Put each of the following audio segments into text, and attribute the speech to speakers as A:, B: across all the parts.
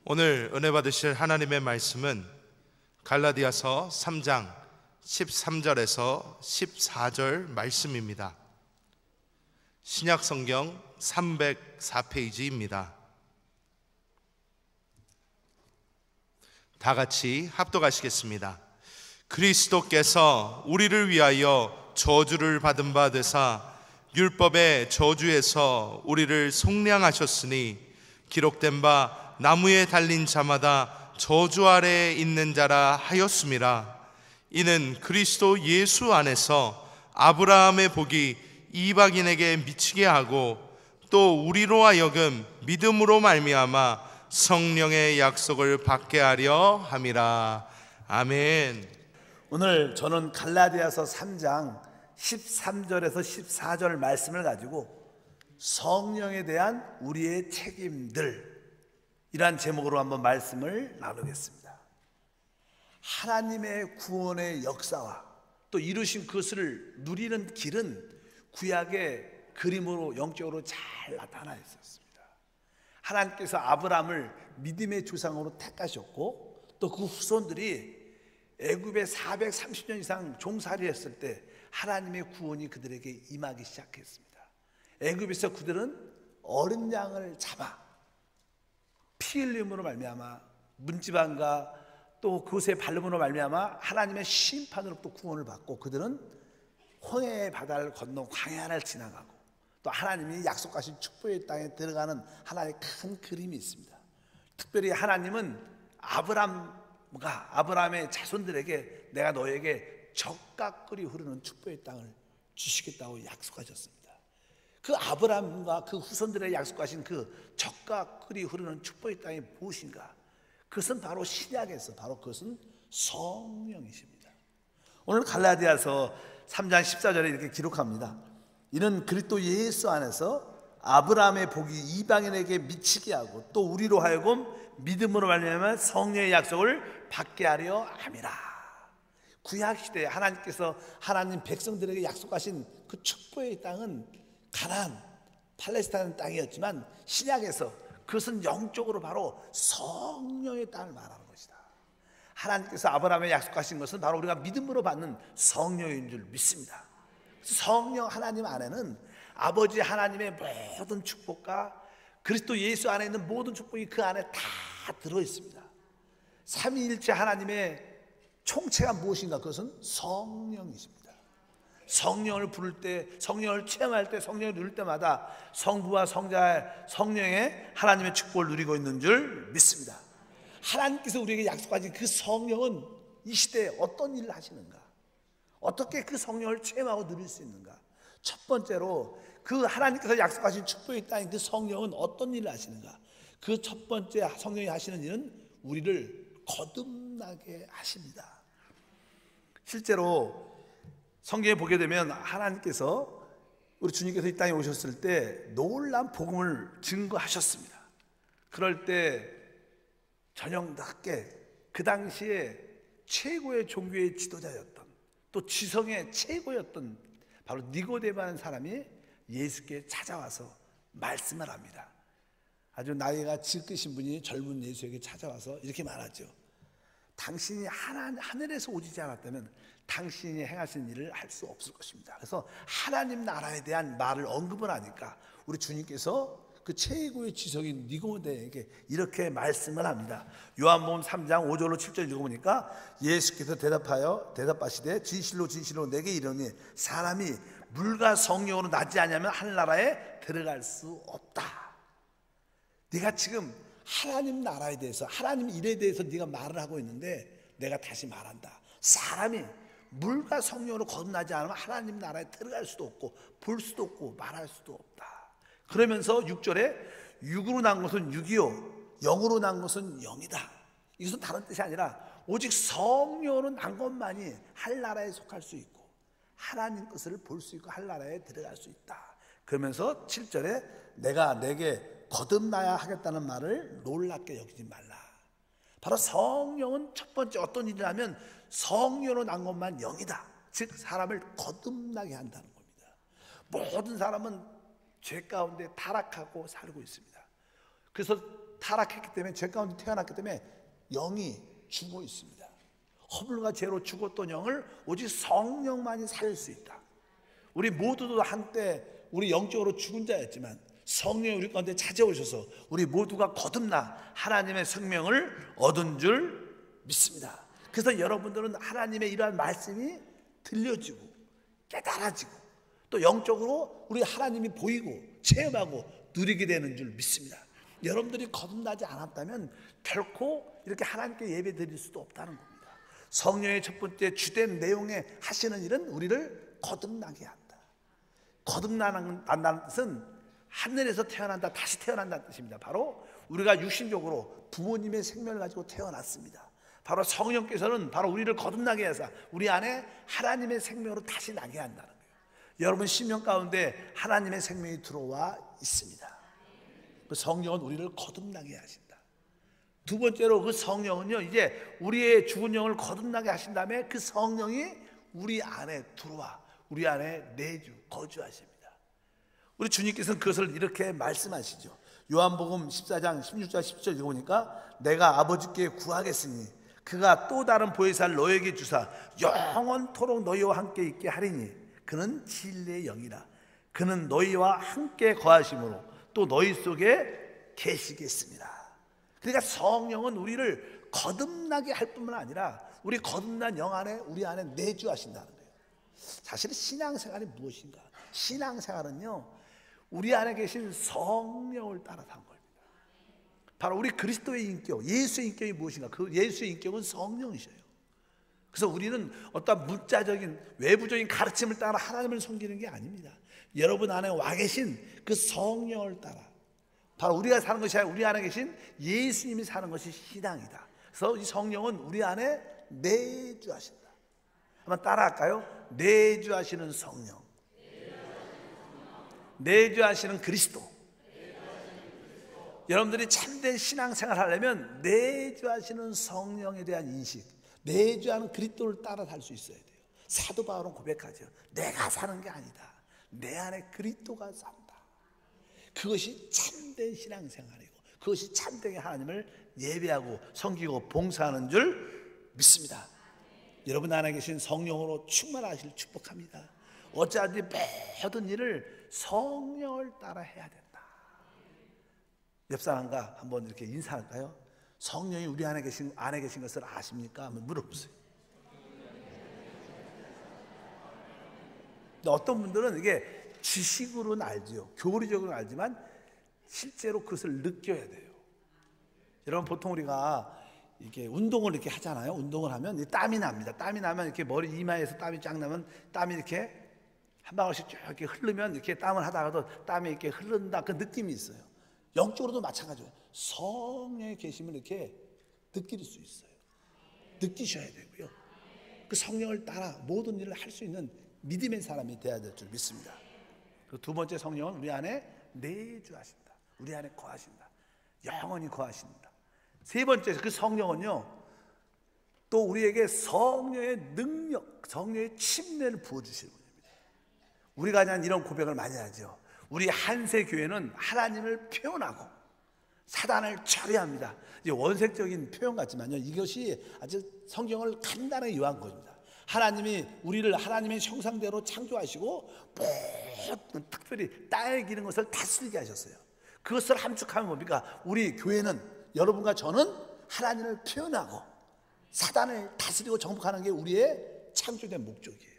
A: 오늘 은혜 받으실 하나님의 말씀은 갈라디아서 3장 13절에서 14절 말씀입니다. 신약성경 304페이지입니다. 다 같이 합독하시겠습니다. 그리스도께서 우리를 위하여 저주를 받은 바 되사 율법의 저주에서 우리를 속량하셨으니 기록된 바 나무에 달린 자마다 저주 아래에 있는 자라 하였음이라. 이는 그리스도 예수 안에서 아브라함의 복이 이방인에게 미치게 하고 또 우리로 하여금 믿음으로 말미암아 성령의 약속을 받게 하려 함이라. 아멘.
B: 오늘 저는 갈라디아서 3장 13절에서 14절 말씀을 가지고 성령에 대한 우리의 책임들, 이란 제목으로 한번 말씀을 나누겠습니다. 하나님의 구원의 역사와 또 이루신 그것을 누리는 길은 구약의 그림으로 영적으로 잘 나타나 있었습니다. 하나님께서 아브라함을 믿음의 조상으로 택하셨고 또 그 후손들이 애굽에 430년 이상 종살이 했을 때 하나님의 구원이 그들에게 임하기 시작했습니다. 애굽에서 그들은 어린 양을 잡아 피 흘림으로 말미암아 문지방과 또 그것의 발름으로 말미암아 하나님의 심판으로부터 구원을 받고 그들은 홍해의 바다를 건너 광야를 지나가고 또 하나님이 약속하신 축복의 땅에 들어가는 하나의 큰 그림이 있습니다. 특별히 하나님은 아브라함의 자손들에게 내가 너에게 젖과 꿀이 흐르는 축복의 땅을 주시겠다고 약속하셨습니다. 그 아브라함과 그 후손들에게 약속하신 그 젖과 꿀이 흐르는 축복의 땅이 무엇인가? 그것은 바로 신약에서 바로 그것은 성령이십니다. 오늘 갈라디아서 3장 14절에 이렇게 기록합니다. 이는 그리스도 예수 안에서 아브라함의 복이 이방인에게 미치게 하고 또 우리로 하여금 믿음으로 말미암아 성령의 약속을 받게 하려 함이라. 구약시대에 하나님께서 하나님 백성들에게 약속하신 그 축복의 땅은 가나안, 팔레스타인 땅이었지만 신약에서 그것은 영적으로 바로 성령의 땅을 말하는 것이다. 하나님께서 아브라함에 약속하신 것은 바로 우리가 믿음으로 받는 성령인 줄 믿습니다. 성령 하나님 안에는 아버지 하나님의 모든 축복과 그리스도 예수 안에 있는 모든 축복이 그 안에 다 들어있습니다. 삼위일체 하나님의 총체가 무엇인가? 그것은 성령이십니다. 성령을 부를 때, 성령을 체험할 때, 성령을 누릴 때마다 성부와 성자의 성령의 하나님의 축복을 누리고 있는 줄 믿습니다. 하나님께서 우리에게 약속하신 그 성령은 이 시대에 어떤 일을 하시는가? 어떻게 그 성령을 체험하고 누릴 수 있는가? 첫 번째로 그 하나님께서 약속하신 축복의 땅인 그 성령은 어떤 일을 하시는가? 그 첫 번째 성령이 하시는 일은 우리를 거듭나게 하십니다. 실제로 성경에 보게 되면 하나님께서 우리 주님께서 이 땅에 오셨을 때 놀라운 복음을 증거하셨습니다. 그럴 때 전형답게 그 당시에 최고의 종교의 지도자였던 또 지성의 최고였던 바로 니고데모라는 사람이 예수께 찾아와서 말씀을 합니다. 아주 나이가 지긋으신 분이 젊은 예수에게 찾아와서 이렇게 말하죠. 당신이 하늘에서 오지 않았다면 당신이 행하신 일을 할 수 없을 것입니다. 그래서 하나님 나라에 대한 말을 언급을 하니까 우리 주님께서 그 최고의 지성인 니고데에게 이렇게 말씀을 합니다. 요한복음 3장 5절로 7절 읽어보니까 예수께서 대답하시되 진실로 진실로 내게 이르노니 사람이 물과 성령으로 나지 아니하면 하늘나라에 들어갈 수 없다. 네가 지금 하나님 나라에 대해서 하나님 일에 대해서 네가 말을 하고 있는데 내가 다시 말한다. 사람이 물과 성령으로 거듭나지 않으면 하나님 나라에 들어갈 수도 없고 볼 수도 없고 말할 수도 없다. 그러면서 6절에 육으로 난 것은 육이요 영으로 난 것은 영이다. 이것은 다른 뜻이 아니라 오직 성령으로 난 것만이 하늘나라에 속할 수 있고 하나님 것을 볼 수 있고 하늘나라에 들어갈 수 있다. 그러면서 7절에 내가 내게 거듭나야 하겠다는 말을 놀랍게 여기지 말라. 바로 성령은 첫 번째 어떤 일을 하면 성령으로 난 것만 영이다. 즉 사람을 거듭나게 한다는 겁니다. 모든 사람은 죄 가운데 타락하고 살고 있습니다. 그래서 타락했기 때문에, 죄 가운데 태어났기 때문에 영이 죽어 있습니다. 허물과 죄로 죽었던 영을 오직 성령만이 살릴 수 있다. 우리 모두도 한때 우리 영적으로 죽은 자였지만 성령이 우리 가운데 찾아오셔서 우리 모두가 거듭나 하나님의 생명을 얻은 줄 믿습니다. 그래서 여러분들은 하나님의 이러한 말씀이 들려지고 깨달아지고 또 영적으로 우리 하나님이 보이고 체험하고 누리게 되는 줄 믿습니다. 여러분들이 거듭나지 않았다면 결코 이렇게 하나님께 예배 드릴 수도 없다는 겁니다. 성령의 첫 번째 주된 내용에 하시는 일은 우리를 거듭나게 한다. 거듭난다는 뜻은 하늘에서 태어난다, 다시 태어난다는 뜻입니다. 바로 우리가 육신적으로 부모님의 생명을 가지고 태어났습니다. 바로 성령께서는 바로 우리를 거듭나게 해서 우리 안에 하나님의 생명으로 다시 나게 한다는 거예요. 여러분 심령 가운데 하나님의 생명이 들어와 있습니다. 그 성령은 우리를 거듭나게 하신다. 두 번째로 그 성령은요, 이제 우리의 죽은 영을 거듭나게 하신 다음에 그 성령이 우리 안에 들어와 우리 안에 내주 거주하십니다. 우리 주님께서는 그것을 이렇게 말씀하시죠. 요한복음 14장 16절 17절 보니까 내가 아버지께 구하겠으니 그가 또 다른 보혜사를 너에게 주사 영원토록 너희와 함께 있게 하리니 그는 진리의 영이라. 그는 너희와 함께 거하심으로 또 너희 속에 계시겠습니다. 그러니까 성령은 우리를 거듭나게 할 뿐만 아니라 우리 거듭난 영 안에 우리 안에 내주하신다는 거예요. 사실 신앙생활이 무엇인가? 신앙생활은요, 우리 안에 계신 성령을 따라서 한 겁니다. 바로 우리 그리스도의 인격, 예수의 인격이 무엇인가? 그 예수의 인격은 성령이셔요. 그래서 우리는 어떤 문자적인 외부적인 가르침을 따라 하나님을 섬기는 게 아닙니다. 여러분 안에 와 계신 그 성령을 따라, 바로 우리가 사는 것이 아니라 우리 안에 계신 예수님이 사는 것이 신앙이다. 그래서 이 성령은 우리 안에 내주하신다. 한번 따라할까요? 내주하시는 성령, 내주하시는 그리스도. 여러분들이 참된 신앙생활 하려면 내주하시는 성령에 대한 인식, 내주하는 그리스도를 따라 살 수 있어야 돼요. 사도 바울은 고백하죠. 내가 사는 게 아니다. 내 안에 그리스도가 산다. 그것이 참된 신앙생활이고 그것이 참되게 하나님을 예배하고 섬기고 봉사하는 줄 믿습니다. 여러분 안에 계신 성령으로 충만하시길 축복합니다. 어찌하든지 모든 일을 성령을 따라 해야 된다. 옆 사람과 한번 이렇게 인사할까요? 성령이 우리 안에 계신 것을 아십니까? 한번 물어보세요. 근데 어떤 분들은 이게 지식으로는 알죠. 교리적으로는 알지만 실제로 그것을 느껴야 돼요. 여러분 보통 우리가 이렇게 운동을 이렇게 하잖아요. 운동을 하면 땀이 납니다. 땀이 나면 이렇게 머리 이마에서 땀이 쫙 나면 땀이 이렇게 한 방울씩 쭉 이렇게 흐르면 이렇게 땀을 하다가도 땀이 이렇게 흐른다 그 느낌이 있어요. 영적으로도 마찬가지예요. 성령의 계심을 이렇게 느낄 수 있어요. 느끼셔야 되고요. 그 성령을 따라 모든 일을 할 수 있는 믿음의 사람이 되어야 될 줄 믿습니다. 그 두 번째 성령은 우리 안에 내주하신다. 우리 안에 거하신다. 영원히 거하신다. 세 번째 그 성령은요, 또 우리에게 성령의 능력, 성령의 침례를 부어주시는 분입니다. 우리가 그냥 이런 고백을 많이 하죠. 우리 한세교회는 하나님을 표현하고 사단을 처리합니다. 이제 원색적인 표현 같지만요, 이것이 아주 성경을 간단하게 요한 것입니다. 하나님이 우리를 하나님의 형상대로 창조하시고 특별히 땅에 기는 것을 다스리게 하셨어요. 그것을 함축하면 뭡니까? 우리 교회는, 여러분과 저는 하나님을 표현하고 사단을 다스리고 정복하는 게 우리의 창조된 목적이에요.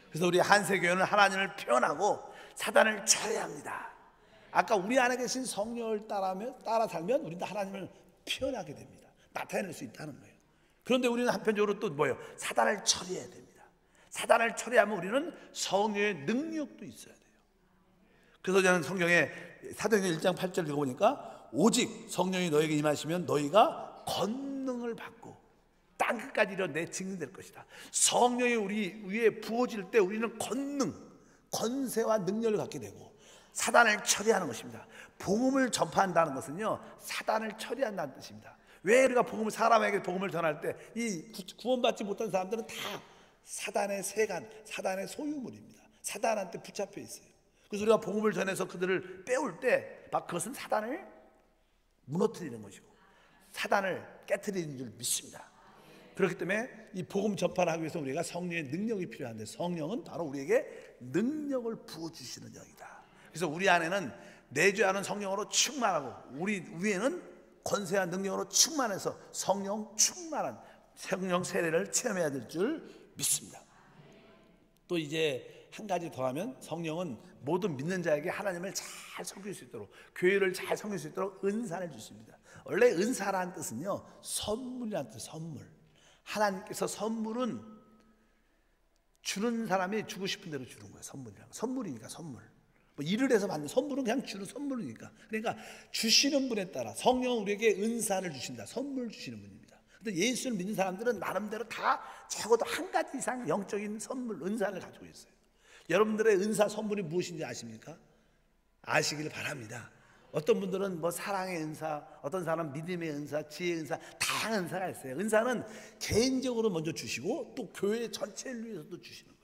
B: 그래서 우리 한세교회는 하나님을 표현하고 사단을 처리합니다. 아까 우리 안에 계신 성령을 따라 살면 우리도 하나님을 표현하게 됩니다. 나타낼 수 있다는 거예요. 그런데 우리는 한편적으로 또 뭐예요? 사단을 처리해야 됩니다. 사단을 처리하면 우리는 성령의 능력도 있어야 돼요. 그래서 저는 성경에 사도행전 1장 8절 읽어보니까 오직 성령이 너에게 임하시면 너희가 권능을 받고 땅끝까지 이르러 내 증인 될 것이다. 성령이 우리 위에 부어질 때 우리는 권능, 권세와 능력을 갖게 되고 사단을 처리하는 것입니다. 복음을 전파한다는 것은요, 사단을 처리한다는 뜻입니다. 왜 우리가 사람에게 복음을 전할 때 이 구원받지 못한 사람들은 다 사단의 세간, 사단의 소유물입니다. 사단한테 붙잡혀 있어요. 그래서 우리가 복음을 전해서 그들을 빼올 때 막 그것은 사단을 무너뜨리는 것이고 사단을 깨트리는 줄 믿습니다. 그렇기 때문에 이 복음 전파를 하기 위해서 우리가 성령의 능력이 필요한데, 성령은 바로 우리에게 능력을 부어주시는 영이다. 그래서 우리 안에는 내주하는 성령으로 충만하고 우리 위에는 권세와 능력으로 충만해서 성령 충만한 성령 세례를 체험해야 될 줄 믿습니다. 또 이제 한 가지 더 하면, 성령은 모든 믿는 자에게 하나님을 잘 섬길 수 있도록, 교회를 잘 섬길 수 있도록 은사를 주십니다. 원래 은사라는 뜻은요, 선물이라는 뜻. 선물. 하나님께서 선물은 주는 사람이 주고 싶은 대로 주는 거예요. 선물이니까 선물. 뭐 일을 해서 받는 선물은 그냥 주는 선물이니까. 그러니까 주시는 분에 따라 성령은 우리에게 은사를 주신다. 선물 주시는 분입니다. 근데 예수를 믿는 사람들은 나름대로 다 적어도 한 가지 이상 영적인 선물, 은사를 가지고 있어요. 여러분들의 은사 선물이 무엇인지 아십니까? 아시길 바랍니다. 어떤 분들은 뭐 사랑의 은사, 어떤 사람은 믿음의 은사, 지혜의 은사, 다양한 은사가 있어요. 은사는 개인적으로 먼저 주시고 또 교회 전체를 위해서도 주시는 거예요.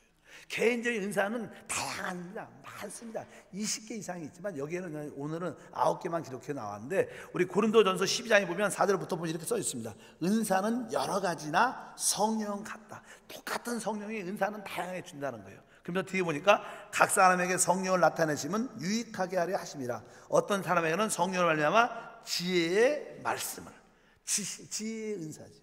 B: 개인적인 은사는 다양합니다. 많습니다. 20개 이상이 있지만 여기에는 오늘은 9개만 기록해 나왔는데, 우리 고린도전서 12장에 보면 4절부터 보면 이렇게 써 있습니다. 은사는 여러 가지나 성령 같다. 똑같은 성령이 은사는 다양하게 준다는 거예요. 그러면서 뒤에 보니까 각 사람에게 성령을 나타내심은 유익하게 하려 하심이라. 어떤 사람에게는 성령을 말미암아 지혜의 말씀을, 지혜의 은사죠.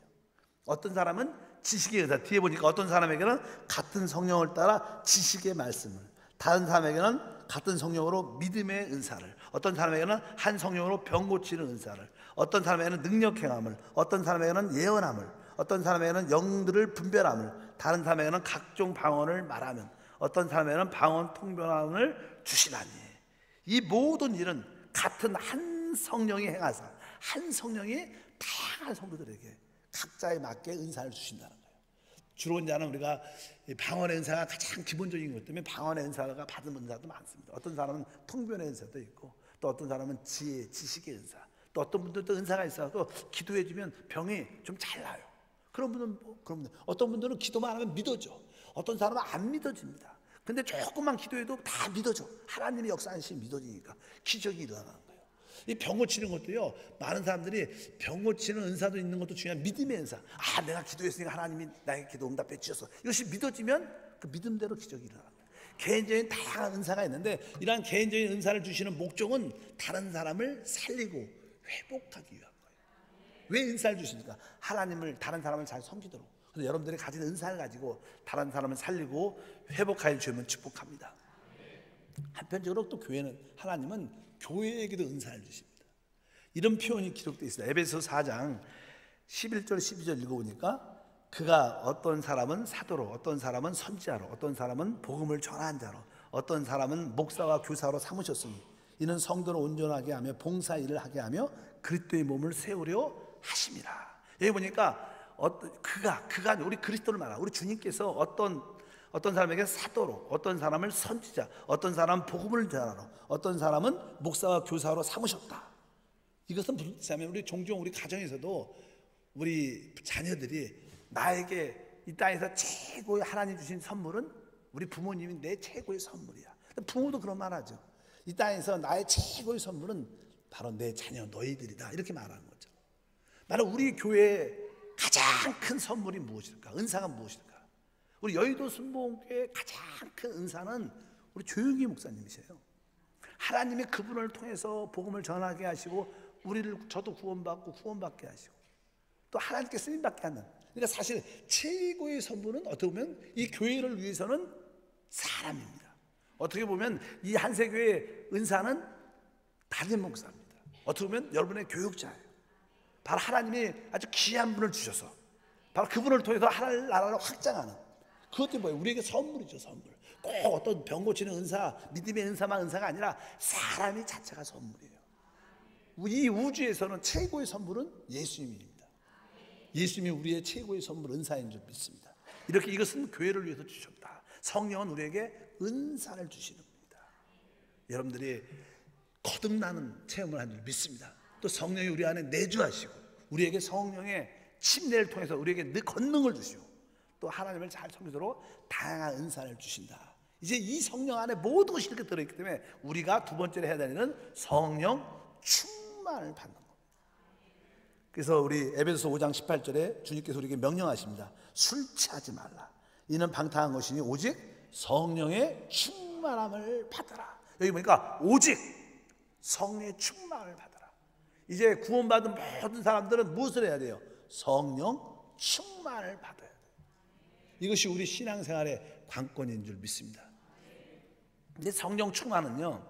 B: 어떤 사람은 지식의 은사. 뒤에 보니까 어떤 사람에게는 같은 성령을 따라 지식의 말씀을, 다른 사람에게는 같은 성령으로 믿음의 은사를, 어떤 사람에게는 한 성령으로 병 고치는 은사를, 어떤 사람에게는 능력 행함을, 어떤 사람에게는 예언함을, 어떤 사람에게는 영들을 분별함을, 다른 사람에게는 각종 방언을 말하면, 어떤 사람에게는 방언 통변함을 주시나니. 이 모든 일은 같은 한 성령이 행하사 한 성령이 다양한 성도들에게 각자에 맞게 은사를 주신다는 거예요. 주로 이제는 우리가 방언의 은사가 가장 기본적인 것 때문에 방언의 은사가 받은 은사도 많습니다. 어떤 사람은 통변의 은사도 있고, 또 어떤 사람은 지혜, 지식의 은사, 또 어떤 분들도 은사가 있어서 기도해 주면 병이 좀 잘 나요. 그런 분은 어떤 분들은 기도만 하면 믿어져. 어떤 사람은 안 믿어집니다. 근데 조금만 기도해도 다 믿어져. 하나님의 역사하시면 믿어지니까 기적이 일어나는 거예요. 이 병 고치는 것도요, 많은 사람들이 병 고치는 은사도 있는 것도 중요한 믿음의 은사. 아, 내가 기도했으니까 하나님이 나에게 기도 응답해 주셔서, 이것이 믿어지면 그 믿음대로 기적이 일어나는 거예요. 개인적인 다양한 은사가 있는데, 이러한 개인적인 은사를 주시는 목적은 다른 사람을 살리고 회복하기 위한 거예요. 왜 은사를 주십니까? 하나님을, 다른 사람을 잘 섬기도록. 그래서 여러분들이 가진 은사를 가지고 다른 사람을 살리고 회복하여 주면 축복합니다. 한편적으로 또 교회는, 하나님은 교회에게도 은사를 주십니다. 이런 표현이 기록되어 있습니다. 에베소 4장 11절 12절 읽어보니까, 그가 어떤 사람은 사도로, 어떤 사람은 선지자로, 어떤 사람은 복음을 전한 자로, 어떤 사람은 목사와 교사로 삼으셨으니 이는 성도를 온전하게 하며 봉사 일을 하게 하며 그리스도의 몸을 세우려 하심이라. 여기 보니까 그가 우리 그리스도를 말하고, 우리 주님께서 어떤 사람에게 사도로, 어떤 사람을 선지자, 어떤 사람은 복음을 전하러, 어떤 사람은 목사와 교사로 삼으셨다. 이것은 무슨 뜻이냐면, 우리 종종 우리 가정에서도 우리 자녀들이 나에게 이 땅에서 최고의 하나님 주신 선물은 우리 부모님이 내 최고의 선물이야. 부모도 그런 말 하죠. 이 땅에서 나의 최고의 선물은 바로 내 자녀 너희들이다, 이렇게 말하는 거죠. 나는 우리 교회의 가장 큰 선물이 무엇일까? 은사가 무엇일까? 우리 여의도 순복음교회의 가장 큰 은사는 우리 조용기 목사님이세요. 하나님이 그분을 통해서 복음을 전하게 하시고, 저도 구원받게 하시고, 또 하나님께 쓰임받게 하는. 그러니까 사실 최고의 선물은 어떻게 보면 이 교회를 위해서는 사람입니다. 어떻게 보면 이 한세교회의 은사는 담임 목사입니다. 어떻게 보면 여러분의 교육자예요. 바로 하나님이 아주 귀한 분을 주셔서 바로 그분을 통해서 하나님 나라를 확장하는, 그것도 뭐예요? 우리에게 선물이죠. 선물. 꼭 어떤 병 고치는 은사, 믿음의 은사만 은사가 아니라 사람이 자체가 선물이에요. 이 우주에서는 최고의 선물은 예수님입니다. 예수님이 우리의 최고의 선물, 은사인 줄 믿습니다. 이렇게 이것은 교회를 위해서 주셨다. 성령은 우리에게 은사를 주시는 겁니다. 여러분들이 거듭나는 체험을 한 줄 믿습니다. 또 성령이 우리 안에 내주하시고, 우리에게 성령의 침례를 통해서 우리에게 늘 권능을 주시고, 또 하나님을 잘 섬기도록 다양한 은사를 주신다. 이제 이 성령 안에 모든 것이 이렇게 들어있기 때문에 우리가 두 번째로 해야 되는 성령 충만을 받는 겁니다. 그래서 우리 에베소서 5장 18절에 주님께서 우리에게 명령하십니다. 술 취하지 말라. 이는 방탕한 것이니 오직 성령의 충만함을 받아라. 여기 보니까 오직 성령의 충만함을 받아라. 이제 구원받은 모든 사람들은 무엇을 해야 돼요? 성령 충만을 받아야 돼요. 이것이 우리 신앙생활의 관건인 줄 믿습니다. 근데 성령 충만은요,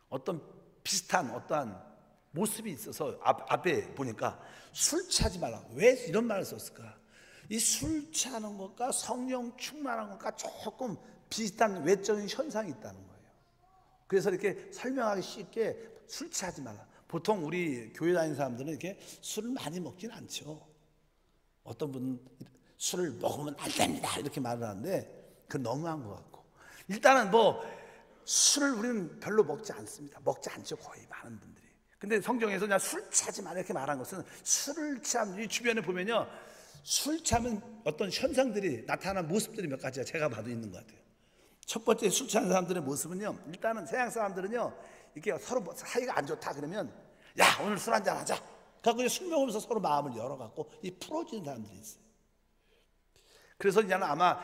B: 어떤 비슷한 어떠한 모습이 있어서 앞에 보니까 술 취하지 말라. 왜 이런 말을 썼을까? 이 술 취하는 것과 성령 충만한 것과 조금 비슷한 외적인 현상이 있다는 거예요. 그래서 이렇게 설명하기 쉽게 술 취하지 말라. 보통 우리 교회 다니는 사람들은 이렇게 술을 많이 먹진 않죠. 어떤 분은 술을 먹으면 안 됩니다 이렇게 말을 하는데 그건 너무한 것 같고, 일단은 뭐 술을 우리는 별로 먹지 않습니다. 먹지 않죠, 거의 많은 분들이. 근데 성경에서 그냥 술 취하지 말라 이렇게 말한 것은, 술을 취하면 주변에 보면요, 술 취하면 어떤 현상들이 나타나는 모습들이 몇 가지가 제가 봐도 있는 것 같아요. 첫 번째, 술 취하는 사람들의 모습은요, 일단은 서양 사람들은요, 이렇게 서로 사이가 안 좋다 그러면 야 오늘 술 한잔 하자. 그래서 술 먹으면서 서로 마음을 열어갖고 이 풀어지는 사람들이 있어요. 그래서 이제는 아마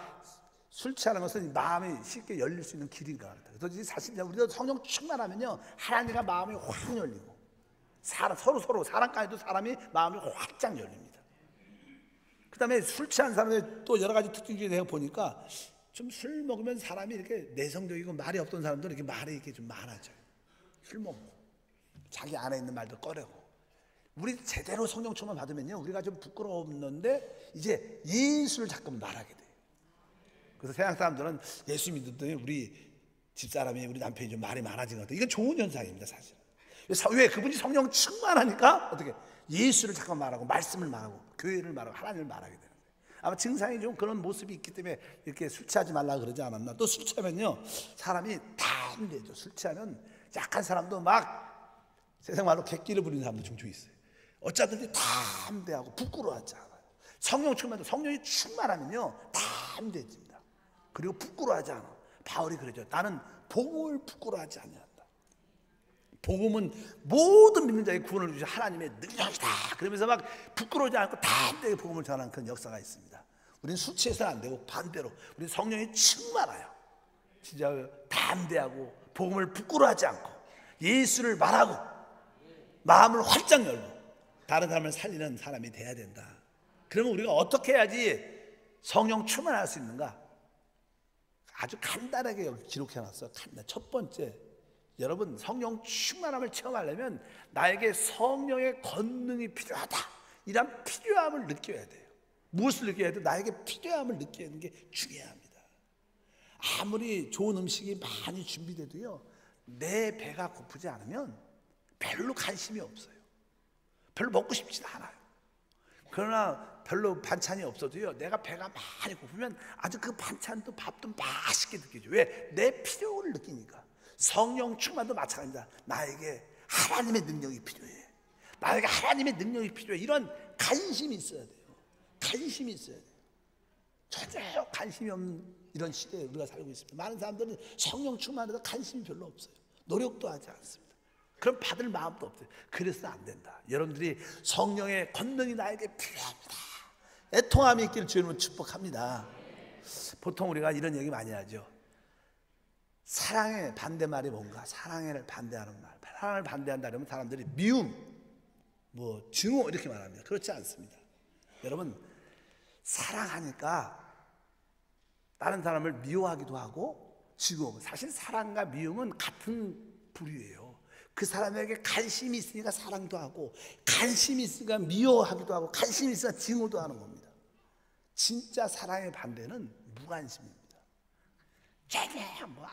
B: 술 취하는 것은 마음이 쉽게 열릴 수 있는 길인 것 같아요. 그래서 사실 우리가 성령 충만하면요, 하나님과 마음이 확 열리고, 서로 사람까지도 사람이 마음이 활짝 열립니다. 그 다음에 술 취한 사람의 또 여러 가지 특징 중에 내가 보니까 좀 술 먹으면 사람이 이렇게 내성적이고 말이 없던 사람들은 이렇게 말이 이렇게 좀 많아져요. 술 먹고 자기 안에 있는 말도 꺼내고. 우리 제대로 성령 충만 받으면요, 우리가 좀 부끄러웠는데 이제 예수를 자꾸 말하게 돼요. 그래서 서양 사람들은 예수 믿었더니 우리 집사람이, 우리 남편이 좀 말이 많아진 것 같아요. 이건 좋은 현상입니다, 사실. 왜? 그분이 성령 충만하니까 어떻게 예수를 잠깐 말하고, 말씀을 말하고, 교회를 말하고, 하나님을 말하게 되는 거예요. 아마 증상이 좀 그런 모습이 있기 때문에 이렇게 술 취하지 말라 그러지 않았나. 또 술 취하면요, 사람이 담대죠. 술 취하면 약한 사람도 막 세상 말로 객기를 부리는 사람도 종종 있어요. 어쩌든지 담대하고 부끄러워하지 않아요. 성령 충만도, 성령이 충만하면요 담대해집니다. 그리고 부끄러워하지 않아. 바울이 그러죠. 나는 복음을 부끄러워하지 않는다. 복음은 모든 믿는 자에게 구원을 주신 하나님의 능력이다. 그러면서 막 부끄러워하지 않고 담대하게 복음을 전하는 그런 역사가 있습니다. 우리는 술 취해서는 안 되고 반대로 우리는 성령이 충만해요. 진짜 담대하고 복음을 부끄러워하지 않고 예수를 말하고 마음을 활짝 열고 다른 사람을 살리는 사람이 돼야 된다. 그러면 우리가 어떻게 해야지 성령 충만할 수 있는가? 아주 간단하게 여기 기록해놨어요. 첫 번째, 여러분 성령 충만함을 체험하려면 나에게 성령의 권능이 필요하다, 이런 필요함을 느껴야 돼요. 무엇을 느껴야 돼요? 나에게 필요함을 느끼는 게 중요합니다. 아무리 좋은 음식이 많이 준비돼도요, 내 배가 고프지 않으면 별로 관심이 없어요. 별로 먹고 싶지도 않아요. 그러나 별로 반찬이 없어도요, 내가 배가 많이 고프면 아주 그 반찬도 밥도 맛있게 느껴져요. 왜? 내 필요를 느끼니까. 성령 충만도 마찬가지입니다. 나에게 하나님의 능력이 필요해. 나에게 하나님의 능력이 필요해. 이런 관심이 있어야 돼요. 관심이 있어야 돼요. 전혀 관심이 없는 이런 시대에 우리가 살고 있습니다. 많은 사람들은 성령 충만해도 관심이 별로 없어요. 노력도 하지 않습니다. 그럼 받을 마음도 없어요. 그래서 안 된다. 여러분들이 성령의 권능이 나에게 필요합니다. 애통함이 있기를 주님은 축복합니다. 보통 우리가 이런 얘기 많이 하죠. 사랑의 반대말이 뭔가? 사랑을 반대하는 말. 사랑을 반대한다 그러면 사람들이 미움, 증오 이렇게 말합니다. 그렇지 않습니다. 여러분, 사랑하니까 다른 사람을 미워하기도 하고 지금 사실 사랑과 미움은 같은 부류예요. 그 사람에게 관심이 있으니까 사랑도 하고, 관심이 있으니까 미워하기도 하고, 관심이 있으니까 증오도 하는 겁니다. 진짜 사랑의 반대는 무관심입니다. 전혀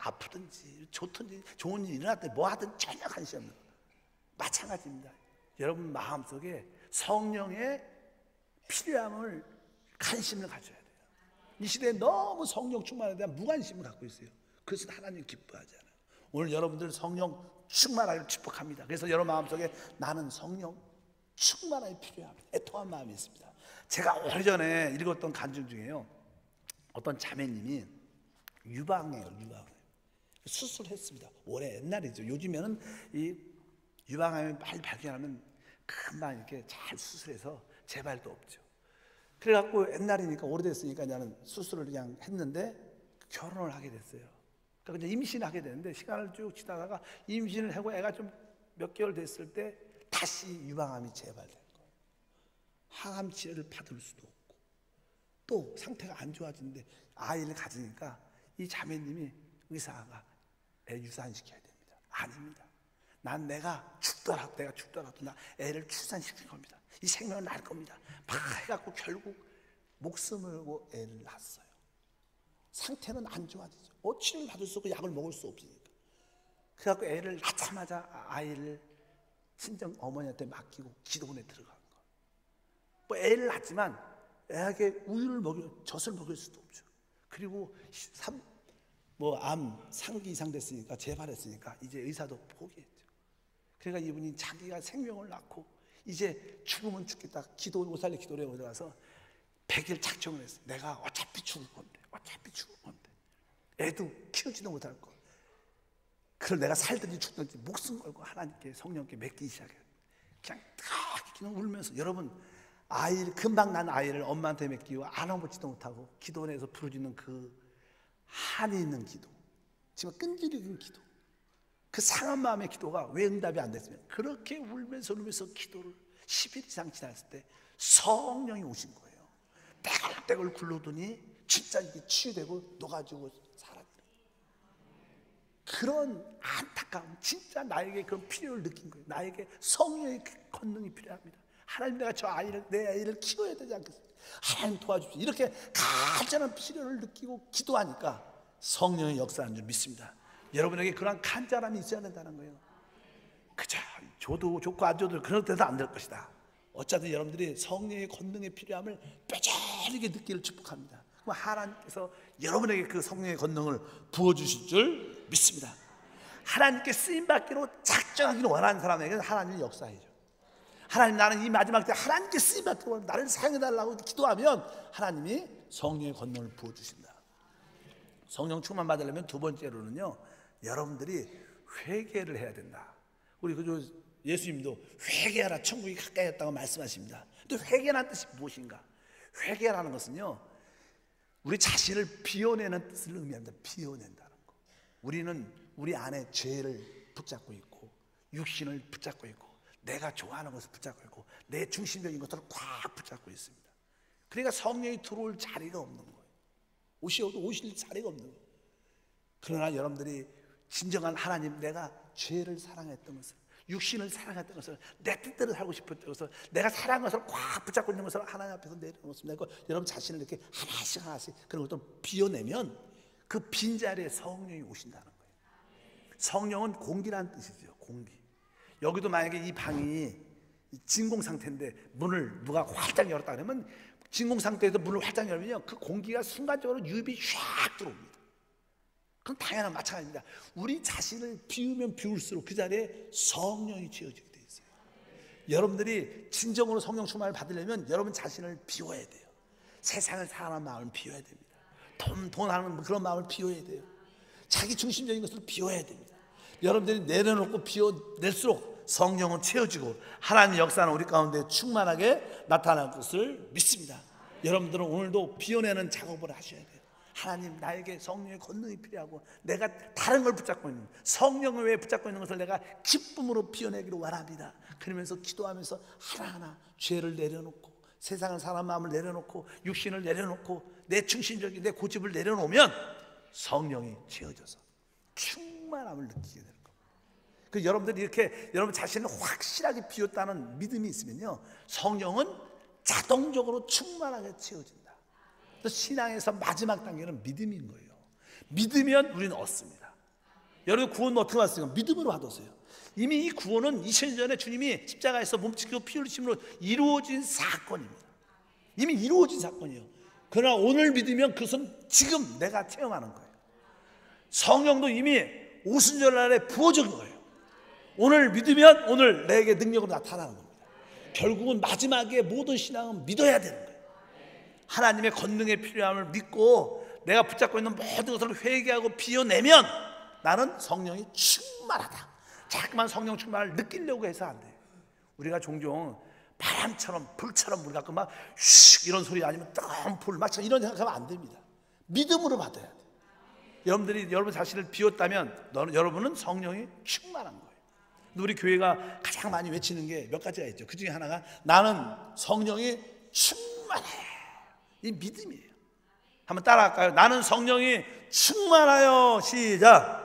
B: 아프든지 좋든지 좋은 일이 일어났든지 하든 전혀 관심 없는 거예요. 마찬가지입니다. 여러분 마음속에 성령의 필요함을, 관심을 가져야 돼요. 이 시대에 너무 성령 충만에 대한 무관심을 갖고 있어요. 그것은 하나님 기뻐하지 않아요. 오늘 여러분들 성령 충만하기를 축복합니다. 그래서 여러분 마음속에 나는 성령 충만함이 필요합니다. 애통한 마음이 있습니다. 제가 오래전에 읽었던 간증 중에요, 어떤 자매님이 유방해요. 수술했습니다. 오래 옛날이죠. 요즘에는 이 유방암이 빨리 발견하면 금방 이렇게 잘 수술해서 재발도 없죠. 그래갖고 옛날이니까 오래됐으니까 나는 수술을 그냥 했는데 결혼을 하게 됐어요. 그러니까 임신을 하게 되는데 시간을 쭉 지나다가 임신을 하고 애가 좀 몇 개월 됐을 때 다시 유방암이 재발된 거예요. 항암 치료를 받을 수도 없고 또 상태가 안 좋아지는데 아이를 가지니까 이 자매님이 의사가 애 유산시켜야 됩니다. 아닙니다. 난 내가 죽더라도 나 애를 출산시킬 겁니다. 이 생명을 낳을 겁니다. 막 해갖고 결국 목숨을 걸고 애를 낳았어요. 상태는 안 좋아지죠. 치료를 받을 수 없고 약을 먹을 수 없으니까. 그래갖고 애를 낳자마자 아이를 친정 어머니한테 맡기고 기도원에 들어간 거예요. 뭐 애를 낳지만 애에게 젖을 먹일 수도 없죠. 그리고 암 3기 이상 됐으니까 재발했으니까 이제 의사도 포기했죠. 그러니까 이분이 자기가 생명을 낳고 이제 죽으면 죽겠다. 오살레 기도원에 들어가서 100일 작정을 했어요. 내가 어차피 죽을 건데 애도 키우지도 못할 거. 그걸 내가 살든지 죽든지 목숨 걸고 하나님께 성령께 맡기기 시작해요. 그냥 울면서 여러분 금방 난 아이를 엄마한테 맡기고 안아보지도 못하고 기도원에서 부르짖는 그 한이 있는 기도, 지금 끈질긴 기도, 그 상한 마음의 기도가 왜 응답이 안 됐으면 그렇게 울면서 기도를 10일 이상 지났을 때 성령이 오신 거예요. 떼굴떼굴 굴러더니 진짜 이게 치유되고 녹아지고 사라지는 그런 안타까움, 진짜 나에게 그런 필요를 느낀 거예요. 나에게 성령의 권능이 필요합니다. 하나님, 내가 내 아이를 키워야 되지 않겠습니까? 하나님 도와주십시오. 이렇게 간절한 필요를 느끼고 기도하니까 성령의 역사하는 줄 믿습니다. 여러분에게 그런 간절함이 있어야 된다는 거예요. 그저 줘도 좋고 안 줘도 그런 데도 안 될 것이다. 어차피 여러분들이 성령의 권능의 필요함을 뼈저리게 느끼기를 축복합니다. 그럼 하나님께서 여러분에게 그 성령의 권능을 부어주실 줄 믿습니다. 하나님께 쓰임받기로 작정하기를 원하는 사람에게는 하나님의 역사이죠. 하나님, 나는 이 마지막 때 하나님께 쓰임받기로 나를 사용해달라고 기도하면 하나님이 성령의 권능을 부어주신다. 성령 충만 받으려면 두 번째로는요, 여러분들이 회개를 해야 된다. 우리 예수님도 회개하라, 천국이 가까이 왔다고 말씀하십니다. 또 회개라는 뜻이 무엇인가? 회개라는 것은요, 우리 자신을 비워내는 뜻을 의미합니다. 비워낸다는 거. 우리는 우리 안에 죄를 붙잡고 있고 육신을 붙잡고 있고 내가 좋아하는 것을 붙잡고 있고 내 중심적인 것들을 꽉 붙잡고 있습니다. 그러니까 성령이 들어올 자리가 없는 거예요. 오실 자리가 없는 거예요. 그러나 여러분들이 진정한 하나님, 내가 죄를 사랑했던 것을, 육신을 사랑했던 것을, 내 뜻대로 살고 싶었던 것을, 내가 사랑한 것을 꽉 붙잡고 있는 것을 하나님 앞에서 내려놓습니다. 여러분 자신을 이렇게 하나씩 그런 것들 비워내면 그 빈자리에 성령이 오신다는 거예요. 성령은 공기라는 뜻이죠. 공기. 여기도 만약에 이 방이 진공 상태인데 문을 누가 활짝 열었다 그러면, 진공 상태에서 문을 활짝 열면요, 그 공기가 순간적으로 유입이 쫙 들어옵니다. 그건 당연한 마찬가지입니다. 우리 자신을 비우면 비울수록 그 자리에 성령이 채워지게 돼 있어요. 여러분들이 진정으로 성령 충만을 받으려면 여러분 자신을 비워야 돼요. 세상을 사랑하는 마음을 비워야 됩니다. 돈하는 그런 마음을 비워야 돼요. 자기 중심적인 것을 비워야 됩니다. 여러분들이 내려놓고 비워낼수록 성령은 채워지고 하나님의 역사는 우리 가운데 충만하게 나타날 것을 믿습니다. 여러분들은 오늘도 비워내는 작업을 하셔야 돼요. 하나님, 나에게 성령의 권능이 필요하고 내가 다른 걸 붙잡고 있는, 성령을 왜 붙잡고 있는 것을 내가 기쁨으로 비워내기를 원합니다. 그러면서 기도하면서 하나하나 죄를 내려놓고 세상을 사람 마음을 내려놓고 육신을 내려놓고 내 중심적인 내 고집을 내려놓으면 성령이 채워져서 충만함을 느끼게 되는 거예요. 그 여러분들이 이렇게 여러분 자신을 확실하게 비웠다는 믿음이 있으면요, 성령은 자동적으로 충만하게 채워진다. 신앙에서 마지막 단계는 믿음인 거예요. 믿으면 우리는 얻습니다. 여러분 구원 어떻게 받았어요? 믿음으로 받았어요. 이미 이 구원은 2000년 전에 주님이 십자가에서 몸짓고 피 흘리심으로 이루어진 사건입니다. 이미 이루어진 사건이에요. 그러나 오늘 믿으면 그것은 지금 내가 체험하는 거예요. 성령도 이미 오순절날에 부어진 거예요. 오늘 믿으면 오늘 내게 능력으로 나타나는 겁니다. 결국은 마지막에 모든 신앙은 믿어야 되는 거예요. 하나님의 권능의 필요함을 믿고 내가 붙잡고 있는 모든 것을 회개하고 비워내면 나는 성령이 충만하다. 자꾸만 성령 충만을 느끼려고 해서 안 돼요. 우리가 종종 바람처럼 불처럼 우리가 막슉 이런 소리 아니면 뜨거운 불 막 이런 생각하면 안 됩니다. 믿음으로 받아야 돼요. 여러분들이 여러분 자신을 비웠다면 여러분은 성령이 충만한 거예요. 근데 우리 교회가 가장 많이 외치는 게 몇 가지가 있죠. 그 중에 하나가 나는 성령이 충만해. 이 믿음이에요. 한번 따라할까요? 나는 성령이 충만하여. 시작.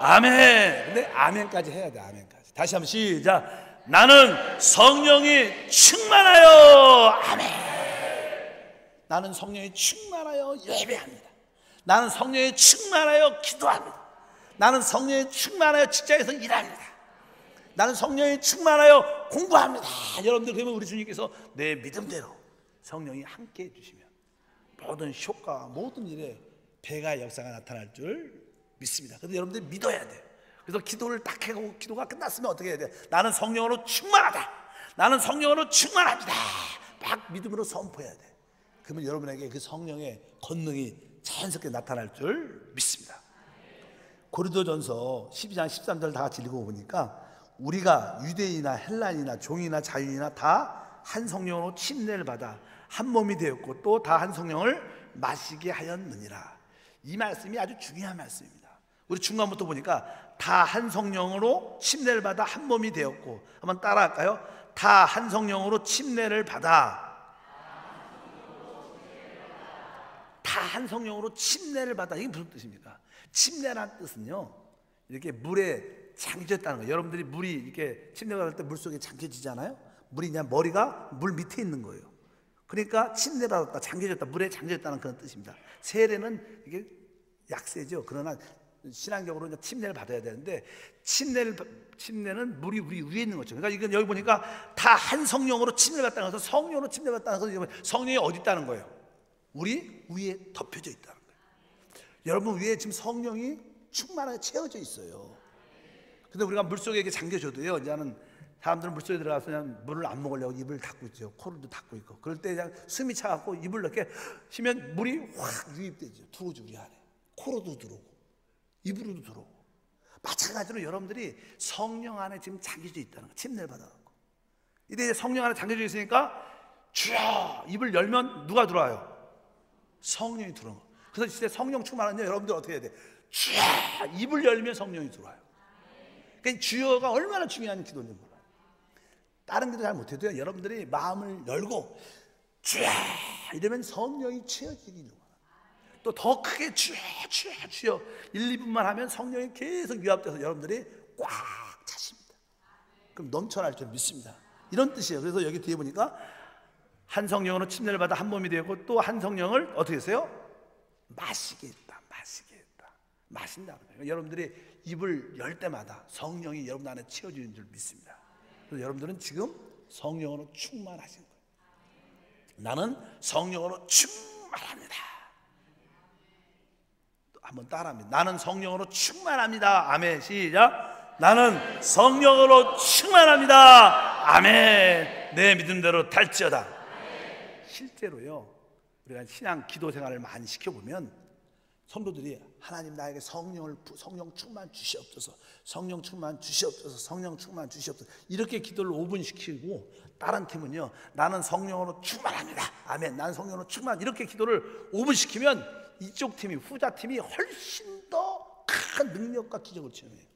B: 아멘. 근데 아멘까지 해야 돼. 아멘까지. 다시 한번 시작. 나는 성령이 충만하여. 아멘. 나는 성령이 충만하여 예배합니다. 나는 성령이 충만하여 기도합니다. 나는 성령이 충만하여 직장에서 일합니다. 나는 성령이 충만하여 공부합니다. 여러분들 그러면 우리 주님께서 내 믿음대로 성령이 함께 해주시면 모든 효과와 모든 일에 배가 역사가 나타날 줄 믿습니다. 그런데 여러분들이 믿어야 돼요. 그래서 기도를 딱 하고 기도가 끝났으면 어떻게 해야 돼요? 나는 성령으로 충만하다. 나는 성령으로 충만합니다. 막 믿음으로 선포해야 돼. 그러면 여러분에게 그 성령의 권능이 자연스럽게 나타날 줄 믿습니다. 고린도전서 12장 13절 다 같이 읽어보니까 우리가 유대인이나 헬라인이나 종이나 자유인이나 다 한 성령으로 침례를 받아 한 몸이 되었고 또 다 한 성령을 마시게 하였느니라. 이 말씀이 아주 중요한 말씀입니다. 우리 중간부터 보니까 다 한 성령으로 침례를 받아 한 몸이 되었고, 한번 따라할까요? 다 한 성령으로 침례를 받아, 다 한 성령으로 침례를 받아. 이게 무슨 뜻입니까? 침례란 뜻은요, 이렇게 물에 잠겨졌다는 거예요. 여러분들이 물이 이렇게 침례가 갈 때 물 속에 잠겨지잖아요. 물이 그냥 머리가 물 밑에 있는 거예요. 그러니까 침례받았다, 잠겨졌다, 물에 잠겨졌다는 그런 뜻입니다. 세례는 이게 약세죠. 그러나 신앙적으로 침례를 받아야 되는데 침례는 물이 우리 위에 있는 거죠. 그러니까 이건 여기 보니까 다 한 성령으로 침례받다는 것은 성령으로 침례받다는 것은 성령이 어디 있다는 거예요? 우리 위에 덮여져 있다는 거예요. 여러분 위에 지금 성령이 충만하게 채워져 있어요. 근데 우리가 물속에 이렇게 잠겨져도요, 이제는 사람들은 물속에 들어가서 그냥 물을 안 먹으려고 입을 닫고 있죠. 코를 닫고 있고. 그럴 때 그냥 숨이 차갖고 입을 이렇게 쉬면 물이 확 유입되죠. 들어오죠, 우리 안에. 코로도 들어오고 입으로도 들어오고. 마찬가지로 여러분들이 성령 안에 지금 잠겨져 있다는 거, 침례를 받아갖고. 이때 성령 안에 잠겨져 있으니까 주여 입을 열면 누가 들어와요? 성령이 들어오는 거. 그래서 진짜 성령 충만하면 여러분들 어떻게 해야 돼? 주여 입을 열면 성령이 들어와요. 그러니까 주여가 얼마나 중요한 기도인지 몰라요. 다른 기도 잘 못해도요, 여러분들이 마음을 열고 주여 이러면 성령이 채워지기 원합니다. 또 더 크게 주여 주여 주여 1, 2분만 하면 성령이 계속 유압돼서 여러분들이 꽉 차십니다. 그럼 넘쳐날 줄 믿습니다. 이런 뜻이에요. 그래서 여기 뒤에 보니까 한 성령으로 침례를 받아 한 몸이 되고 또 한 성령을 어떻게 했어요? 마시게 했다. 마시게 했다. 마신다는 거예요. 여러분들이 입을 열 때마다 성령이 여러분 안에 채워지는 줄 믿습니다. 그래서 여러분들은 지금 성령으로 충만하신 거예요. 나는 성령으로 충만합니다. 또 한번 따라합니다. 나는 성령으로 충만합니다. 아멘. 시작. 나는 성령으로 충만합니다. 아멘. 내 믿음대로 달지어다. 실제로요, 우리가 신앙 기도 생활을 많이 시켜보면 성도들이 하나님 나에게 성령 충만 주시옵소서, 성령 충만 주시옵소서, 성령 충만 주시옵소서 이렇게 기도를 5분 시키고, 다른 팀은요 나는 성령으로 충만합니다. 아멘. 나는 성령으로 충만, 이렇게 기도를 5분 시키면 이쪽 팀이, 후자 팀이 훨씬 더 큰 능력과 기적을 체험해요.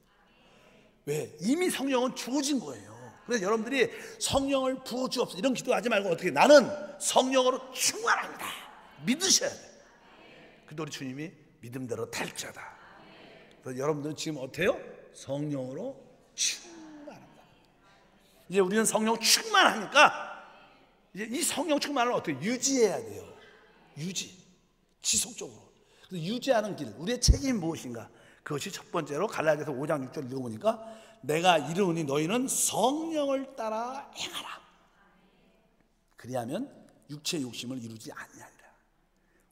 B: 왜? 이미 성령은 주어진 거예요. 그래서 여러분들이 성령을 부어주옵소서 이런 기도하지 말고 어떻게, 나는 성령으로 충만합니다. 믿으셔야 돼요. 근데 우리 주님이 믿음대로 달지어다. 그래서 여러분들은 지금 어때요? 성령으로 충만합니다. 이제 우리는 성령 충만하니까 이제 이 성령 충만을 어떻게 유지해야 돼요? 지속적으로. 그래서 유지하는 길, 우리의 책임이 무엇인가? 그것이 첫 번째로 갈라디아서 5장 6절 읽어보니까 내가 이르노니 너희는 성령을 따라 행하라. 그리하면 육체의 욕심을 이루지 아니하리라.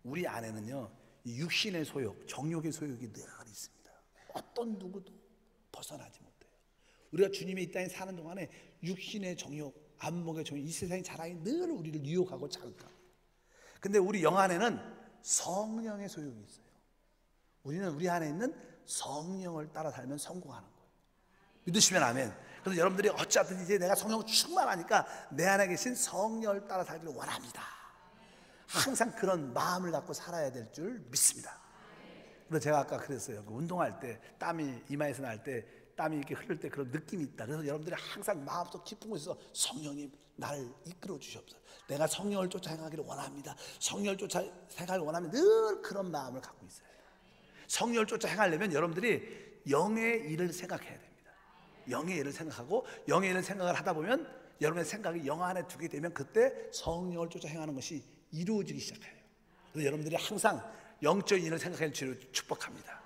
B: 우리 안에는요, 이 육신의 소욕, 정욕의 소욕이 늘 있습니다. 어떤 누구도 벗어나지 못해요. 우리가 주님이 이 땅에 사는 동안에 육신의 정욕, 안목의 정욕, 이 세상의 자랑이 늘 우리를 유혹하고 자극합니다. 근데 우리 영 안에는 성령의 소욕이 있어요. 우리는 우리 안에 있는 성령을 따라 살면 성공하는 거예요. 믿으시면 아멘. 그래서 여러분들이 어찌하든 이제 내가 성령 충만하니까 내 안에 계신 성령을 따라 살기를 원합니다. 항상 그런 마음을 갖고 살아야 될 줄 믿습니다. 그래서 제가 아까 그랬어요. 운동할 때 땀이 이마에서 날 때 땀이 이렇게 흐를 때 그런 느낌이 있다. 그래서 여러분들이 항상 마음속 깊은 곳에서 성령님 나를 이끌어 주시옵소서. 내가 성령을 쫓아 행하기를 원합니다. 성령을 쫓아 행하기를 원하면 늘 그런 마음을 갖고 있어요. 성령을 쫓아 행하려면 여러분들이 영의 일을 생각해야 됩니다. 영의 일을 생각하고 영의 일을 생각을 하다 보면 여러분의 생각이 영 안에 두게 되면 그때 성령을 쫓아 행하는 것이 이루어지기 시작해요. 그래서 여러분들이 항상 영적인 일을 생각하는 주를 축복합니다.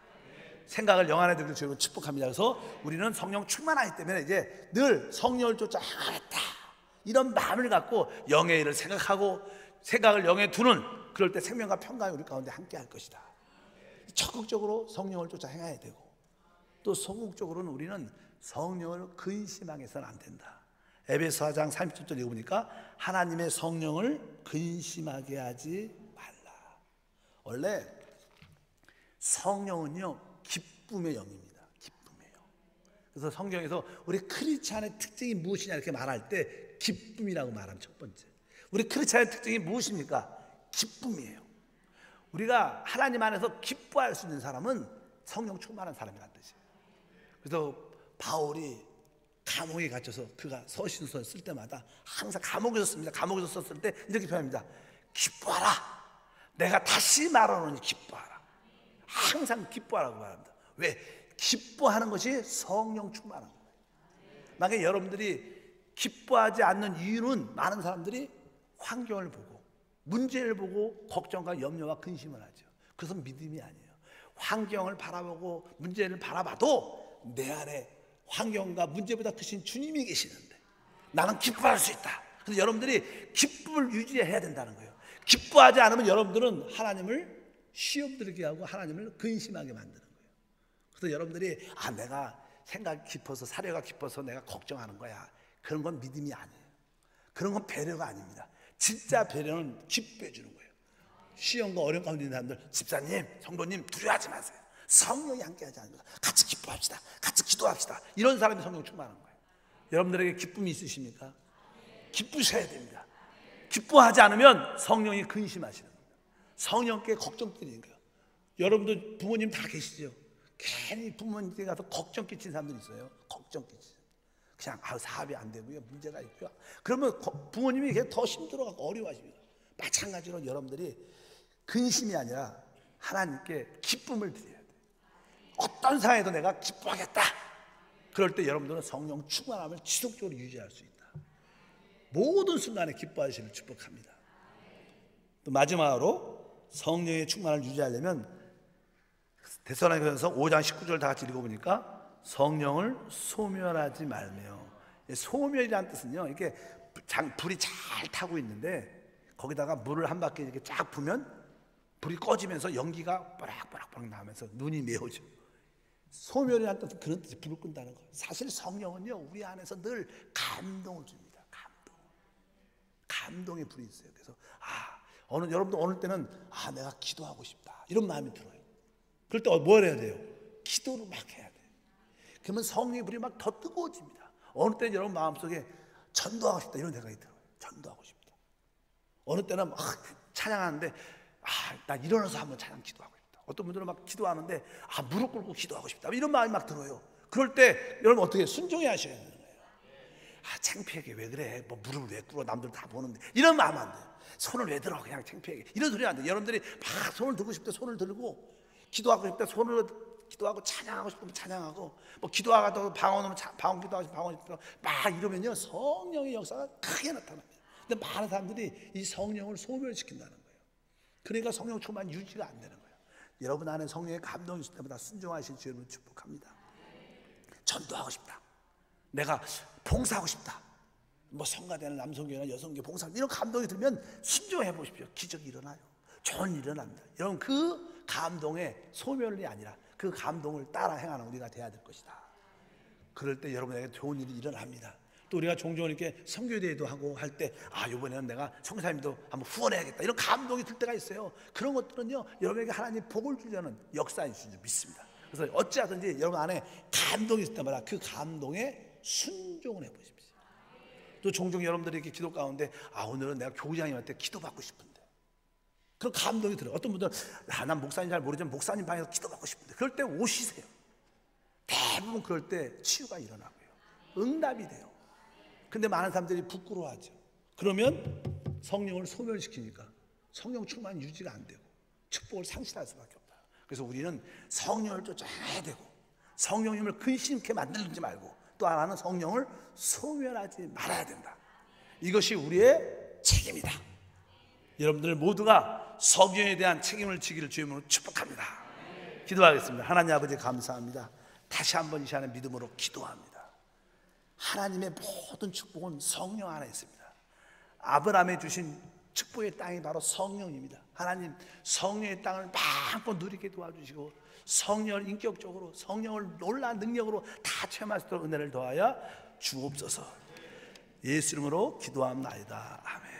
B: 생각을 영 안에 두기를 주로 축복합니다. 그래서 우리는 성령 충만하기 때문에 이제 늘 성령을 쫓아 행하겠다 이런 마음을 갖고 영의 일을 생각하고 생각을 영에 두는, 그럴 때 생명과 평강이 우리 가운데 함께 할 것이다. 적극적으로 성령을 쫓아 행해야 되고, 또 소극적으로는 우리는 성령을 근심하게 해서는 안 된다. 에베소 4장 30절 읽어보니까 하나님의 성령을 근심하게 하지 말라. 원래 성령은요 기쁨의 영입니다. 기쁨의 영. 그래서 성경에서 우리 크리스찬의 특징이 무엇이냐 이렇게 말할 때 기쁨이라고 말하면 첫 번째, 우리 크리스찬의 특징이 무엇입니까? 기쁨이에요. 우리가 하나님 안에서 기뻐할 수 있는 사람은 성령 충만한 사람이라는 뜻이에요. 그래서 바울이 감옥에 갇혀서 그가 서신서 쓸 때마다 항상 감옥에서 씁니다. 감옥에서 썼을 때 이렇게 표현합니다. 기뻐하라. 내가 다시 말하노니 기뻐하라. 항상 기뻐하라고 말합니다. 왜? 기뻐하는 것이 성령 충만한 거예요. 만약에 여러분들이 기뻐하지 않는 이유는 많은 사람들이 환경을 보고 문제를 보고 걱정과 염려와 근심을 하죠. 그것은 믿음이 아니에요. 환경을 바라보고 문제를 바라봐도 내 안에 환경과 문제보다 크신 주님이 계시는데 나는 기뻐할 수 있다. 그래서 여러분들이 기쁨을 유지해야 된다는 거예요. 기뻐하지 않으면 여러분들은 하나님을 시험 들게 하고 하나님을 근심하게 만드는 거예요. 그래서 여러분들이 내가 생각이 깊어서 사려가 깊어서 내가 걱정하는 거야, 그런 건 믿음이 아니에요. 그런 건 배려가 아닙니다. 진짜 배려는 기뻐해 주는 거예요. 시험과 어려움 가운데 있는 사람들, 집사님, 성도님 두려워하지 마세요. 성령이 함께하지 않습니다. 같이 기뻐합시다. 같이 기도합시다. 이런 사람이 성령 충만한 거예요. 여러분들에게 기쁨이 있으십니까? 기쁘셔야 됩니다. 기뻐하지 않으면 성령이 근심하시는 거예요. 성령께 걱정 끼리는 거예요. 여러분들 부모님 다 계시죠? 괜히 부모님께 가서 걱정 끼친 사람들 있어요. 걱정 끼친. 그냥 사업이 안 되고요, 문제가 있고요. 그러면 부모님이 더 힘들어가고 어려워하십니다. 마찬가지로 여러분들이 근심이 아니라 하나님께 기쁨을 드려야 돼요. 어떤 상황에도 내가 기뻐하겠다. 그럴 때 여러분들은 성령 충만함을 지속적으로 유지할 수 있다. 모든 순간에 기뻐하시기를 축복합니다. 또 마지막으로 성령의 충만을 유지하려면 데살로니가전서 5장 19절 다 같이 읽어보니까 성령을 소멸하지 말며, 소멸이라는 뜻은요, 이렇게 불이 잘 타고 있는데 거기다가 물을 한 바퀴 이렇게 쫙 부면 불이 꺼지면서 연기가 뽀락뽀락 나면서 눈이 매워져. 소멸이라는 뜻은 그런 뜻이, 불을 끈다는 거. 사실 성령은요 우리 안에서 늘 감동을 줍니다. 감동의 불이 있어요. 그래서 여러분도 어느 때는 내가 기도하고 싶다 이런 마음이 들어요. 그럴 때 뭘 해야 돼요? 기도를 막 해야 돼요. 그러면 성령의 불이 막 더 뜨거워집니다. 어느 때는 여러분 마음속에 전도하고 싶다 이런 생각이 들어요. 전도하고 싶다. 어느 때는 막 찬양하는데 나 일어나서 한번 찬양 기도하고 싶다. 어떤 분들은 막 기도하는데 무릎 꿇고 기도하고 싶다 이런 마음이 막 들어요. 그럴 때 여러분 어떻게 순종해 하셔야 되는 거예요. 창피하게 왜 그래, 뭐 무릎을 왜 꿇어, 남들 다 보는데, 이런 마음 안 돼요. 손을 왜 들어, 그냥 창피하게, 이런 소리 안 돼요. 여러분들이 막 손을 들고 싶을 때 손을 들고, 기도하고 싶을 때 손을 기도하고, 찬양하고 싶으면 찬양하고, 뭐 기도하고 방언으로 방언 기도하고 싶으면 방언 기도하고 막 이러면요 성령의 역사가 크게 나타납니다. 근데 많은 사람들이 이 성령을 소멸시킨다는 거예요. 그러니까 성령 충만 유지가 안 되는 거예요. 여러분 안에 성령의 감동이 있을 때마다 순종하신 주 여러분 축복합니다. 전도하고 싶다, 내가 봉사하고 싶다, 뭐 성가대나 남성교회나 여성교회 봉사, 이런 감동이 들면 순종해 보십시오. 기적이 일어나요. 좋은 일이 일어납니다. 여러분 그 감동의 소멸이 아니라 그 감동을 따라 행하는 우리가 돼야 될 것이다. 그럴 때 여러분에게 좋은 일이 일어납니다. 또 우리가 종종 이렇게 선교대회도 하고 할 때 이번에는 내가 선교사님도 한번 후원해야겠다 이런 감동이 들 때가 있어요. 그런 것들은요 여러분에게 하나님 복을 주려는 역사인 줄 믿습니다. 그래서 어찌하든지 여러분 안에 감동이 있을 때마다 그 감동에 순종을 해보십시오. 또 종종 여러분들이 이렇게 기도 가운데 오늘은 내가 교장님한테 기도받고 싶은데, 그런 감동이 들어요. 어떤 분들은 난 목사님 잘 모르지만 목사님 방에서 기도받고 싶은데, 그럴 때 오시세요. 대부분 그럴 때 치유가 일어나고요, 응답이 돼요. 근데 많은 사람들이 부끄러워하죠. 그러면 성령을 소멸시키니까 성령 충만이 유지가 안 되고 축복을 상실할 수밖에 없다. 그래서 우리는 성령을 쫓아야 되고 성령님을 근심 있게 만들지 말고, 또 하나는 성령을 소멸하지 말아야 된다. 이것이 우리의 책임이다. 여러분들 모두가 성령에 대한 책임을 지기를 주님으로 축복합니다. 기도하겠습니다. 하나님 아버지 감사합니다. 다시 한번 이 시간에 믿음으로 기도합니다. 하나님의 모든 축복은 성령 안에 있습니다. 아브라함에 주신 축복의 땅이 바로 성령입니다. 하나님, 성령의 땅을 마음껏 누리게 도와주시고 성령을 인격적으로, 성령을 놀라운 능력으로 다 체험할 수 있도록 은혜를 더하여 주옵소서. 예수 이름으로 기도합나이다. 아멘.